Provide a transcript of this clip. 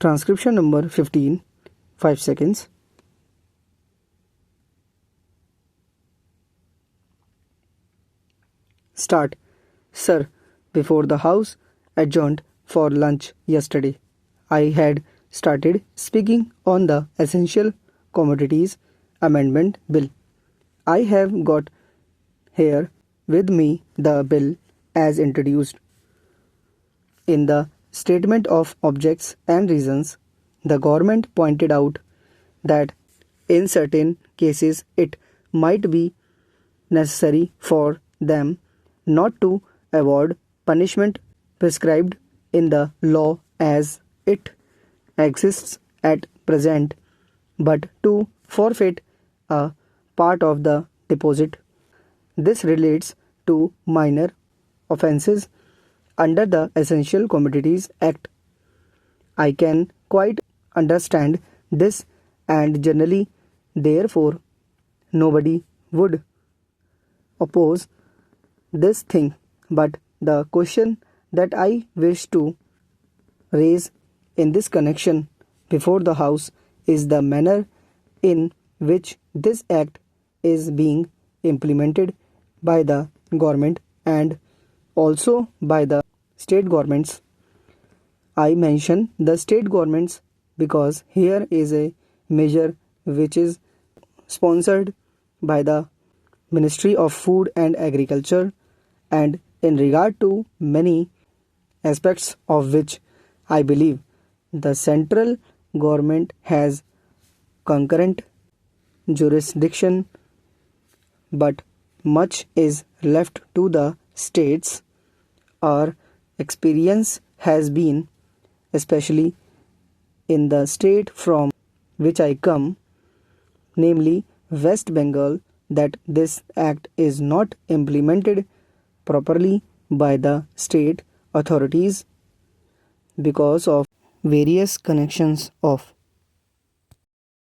Transcription number 15, 5 seconds. Start. Sir, before the House adjourned for lunch yesterday, I had started speaking on the Essential Commodities Amendment Bill. I have got here with me the bill as introduced. In the Statement of Objects and Reasons, the government pointed out that in certain cases it might be necessary for them not to avoid punishment prescribed in the law as it exists at present, but to forfeit a part of the deposit. This relates to minor offences under the Essential Commodities Act. I can quite understand this, and generally, therefore, nobody would oppose this thing. But the question that I wish to raise in this connection before the House is the manner in which this act is being implemented by the government and also by the state governments. I mention the state governments because here is a measure which is sponsored by the Ministry of Food and Agriculture, and in regard to many aspects of which I believe the central government has concurrent jurisdiction, but much is left to the states. Our experience has been, especially in the state from which I come, namely West Bengal, that this act is not implemented properly by the state authorities because of various connections of